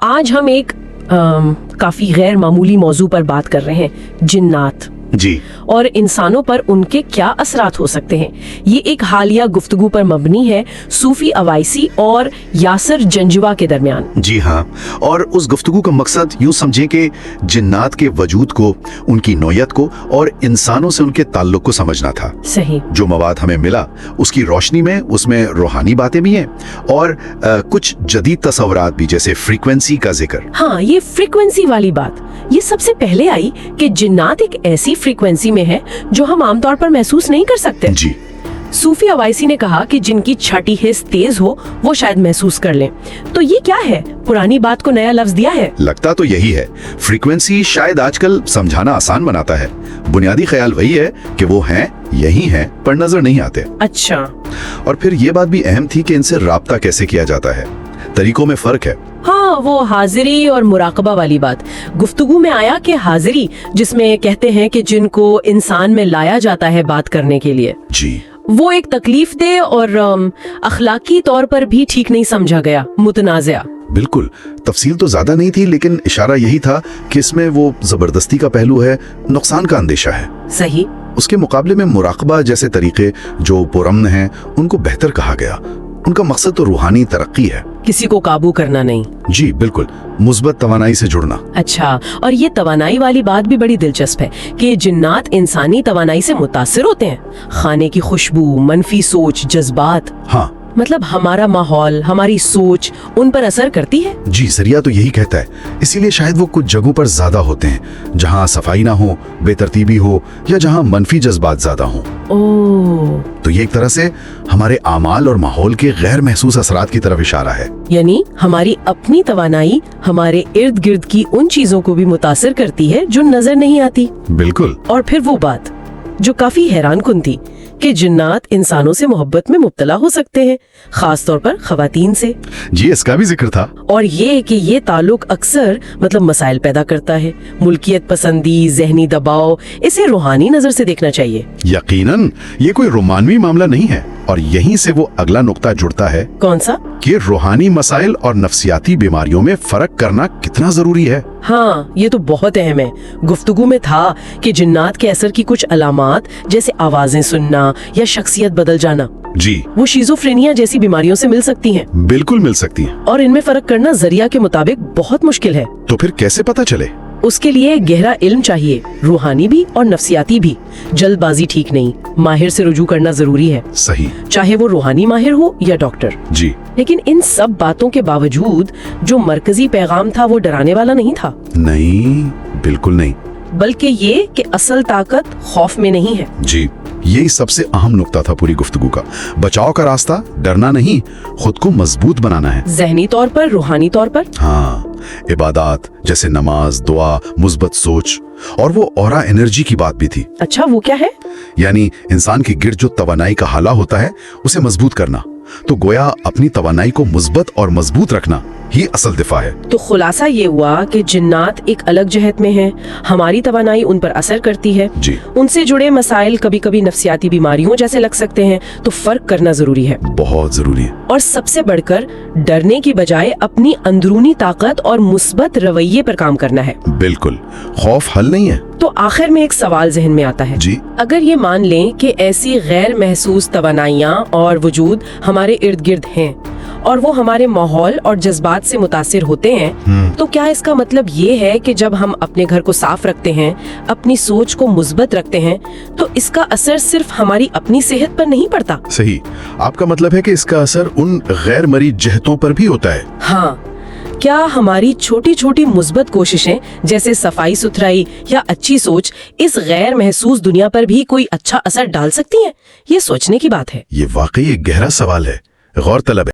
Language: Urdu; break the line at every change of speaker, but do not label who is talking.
آج ہم ایک کافی غیر معمولی موضوع پر بات کر رہے ہیں، جنات
جی
اور انسانوں پر ان کے کیا اثرات ہو سکتے ہیں۔ یہ ایک حالیہ گفتگو پر مبنی ہے صوفی اویسی اور یاسر جنجوا کے درمیان۔
جی ہاں، اور اس گفتگو کا مقصد یوں سمجھیں کہ جنات کے وجود کو، ان کی نوعیت کو اور انسانوں سے ان کے تعلق کو سمجھنا تھا۔
صحیح۔
جو مواد ہمیں ملا اس کی روشنی میں اس میں روحانی باتیں بھی ہیں اور کچھ جدید تصورات بھی، جیسے فریکوینسی کا ذکر۔
ہاں، یہ فریکوینسی والی بات یہ سب سے پہلے آئی کہ جنات ایک ایسی فریکوینسی میں ہے جو ہم عام طور پر محسوس نہیں کر سکتے۔
جی،
صوفی اویسی نے کہا کہ جن کی چھٹی حس تیز ہو وہ شاید محسوس کر لیں۔ تو یہ کیا ہے؟ پرانی بات کو نیا لفظ دیا ہے۔
لگتا تو یہی ہے۔ فریکوینسی شاید آج کل سمجھانا آسان بناتا ہے۔ بنیادی خیال وہی ہے کہ وہ ہیں، یہی ہیں، پر نظر نہیں آتے۔
اچھا،
اور پھر یہ بات بھی اہم تھی کہ ان سے رابطہ کیسے کیا جاتا ہے۔ طریقوں میں فرق ہے۔
ہاں، وہ حاضری اور مراقبہ والی بات گفتگو میں آیا کہ حاضری، جس میں کہتے ہیں کہ جن کو انسان میں لایا جاتا ہے بات کرنے کے لیے،
جی،
وہ ایک تکلیف دہ اور اخلاقی طور پر بھی ٹھیک نہیں سمجھا گیا، متنازع۔
بالکل، تفصیل تو زیادہ نہیں تھی، لیکن اشارہ یہی تھا کہ اس میں وہ زبردستی کا پہلو ہے، نقصان کا اندیشہ ہے۔
صحیح۔
اس کے مقابلے میں مراقبہ جیسے طریقے جو پرامن ہیں، ان کو بہتر کہا گیا۔ ان کا مقصد تو روحانی ترقی ہے،
کسی کو قابو کرنا نہیں۔
جی بالکل، مثبت توانائی سے جڑنا۔
اچھا، اور یہ توانائی والی بات بھی بڑی دلچسپ ہے کہ جنات انسانی توانائی سے متاثر ہوتے ہیں۔ کھانے کی خوشبو، منفی سوچ، جذبات،
ہاں
مطلب ہمارا ماحول، ہماری سوچ ان پر اثر کرتی ہے۔
جی، ذریعہ تو یہی کہتا ہے۔ اسی لیے شاید وہ کچھ جگہوں پر زیادہ ہوتے ہیں جہاں صفائی نہ ہو، بے ترتیبی ہو، یا جہاں منفی جذبات زیادہ ہوں۔ تو یہ ایک طرح سے ہمارے اعمال اور ماحول کے غیر محسوس اثرات کی طرف اشارہ ہے۔
یعنی ہماری اپنی توانائی ہمارے ارد گرد کی ان چیزوں کو بھی متاثر کرتی ہے جو نظر نہیں آتی۔
بالکل۔
اور پھر وہ بات جو کافی حیران کن تھی کہ جنات انسانوں سے محبت میں مبتلا ہو سکتے ہیں، خاص طور پر خواتین سے۔
جی، اس کا بھی ذکر تھا۔
اور یہ کہ یہ تعلق اکثر مسائل پیدا کرتا ہے، ملکیت پسندی، ذہنی دباؤ۔ اسے روحانی نظر سے دیکھنا چاہیے۔
یقیناً یہ کوئی رومانوی معاملہ نہیں ہے، اور یہیں سے وہ اگلا نقطہ جڑتا ہے۔
کون سا؟
کہ روحانی مسائل اور نفسیاتی بیماریوں میں فرق کرنا کتنا ضروری ہے۔
ہاں، یہ تو بہت اہم ہے۔ گفتگو میں تھا کہ جنات کے اثر کی کچھ علامات، جیسے آوازیں سننا یا شخصیت بدل جانا،
جی،
وہ شیزوفرینیا جیسی بیماریوں سے مل سکتی ہیں،
بالکل مل سکتی ہیں۔
اور ان میں فرق کرنا ذریعہ کے مطابق بہت مشکل ہے۔
تو پھر کیسے پتہ چلے؟
اس کے لیے گہرا علم چاہیے، روحانی بھی اور نفسیاتی بھی۔ جلد بازی ٹھیک نہیں، ماہر سے رجوع کرنا ضروری ہے،
صحیح،
چاہے وہ روحانی ماہر ہو یا ڈاکٹر۔
جی،
لیکن ان سب باتوں کے باوجود جو مرکزی پیغام تھا وہ ڈرانے والا نہیں تھا۔
نہیں، بالکل نہیں۔
بلکہ یہ کہ اصل طاقت خوف میں نہیں ہے۔
جی، یہی سب سے اہم نقطہ تھا پوری گفتگو کا۔ بچاؤ کا راستہ ڈرنا نہیں، خود کو مضبوط بنانا ہے،
ذہنی طور پر، روحانی طور پر۔
ہاں، عبادات جیسے نماز، دعا، مثبت سوچ، اور وہ اورا انرجی کی بات بھی تھی۔
اچھا، وہ کیا ہے؟
یعنی انسان کے گرد جو توانائی کا حالہ ہوتا ہے اسے مضبوط کرنا۔ تو گویا اپنی توانائی کو مثبت اور مضبوط رکھنا ہی اصل دفاع ہے۔
تو خلاصہ یہ ہوا کہ جنات ایک الگ جہت میں ہیں، ہماری توانائی ان پر اثر کرتی ہے۔
جی،
ان سے جڑے مسائل کبھی کبھی نفسیاتی بیماریوں جیسے لگ سکتے ہیں، تو فرق کرنا ضروری ہے۔
بہت ضروری ہے۔
اور سب سے بڑھ کر ڈرنے کی بجائے اپنی اندرونی طاقت اور مثبت رویے پر کام کرنا ہے۔
بالکل، خوف حل نہیں ہے۔
تو آخر میں ایک سوال ذہن میں آتا ہے،
جی،
اگر یہ مان لیں کہ ایسی غیر محسوس توانائیاں اور وجود ہمارے ارد گرد ہیں اور وہ ہمارے ماحول اور جذبات سے متاثر ہوتے ہیں، تو کیا اس کا مطلب یہ ہے کہ جب ہم اپنے گھر کو صاف رکھتے ہیں، اپنی سوچ کو مثبت رکھتے ہیں، تو اس کا اثر صرف ہماری اپنی صحت پر نہیں پڑتا؟
صحیح، آپ کا مطلب ہے کہ اس کا اثر ان غیر مرئی جہتوں پر بھی ہوتا ہے۔
ہاں، کیا ہماری چھوٹی چھوٹی مثبت کوششیں جیسے صفائی ستھرائی یا اچھی سوچ اس غیر محسوس دنیا پر بھی کوئی اچھا اثر ڈال سکتی ہیں؟ یہ سوچنے کی بات ہے۔
یہ واقعی ایک گہرا سوال ہے، غور طلب ہے۔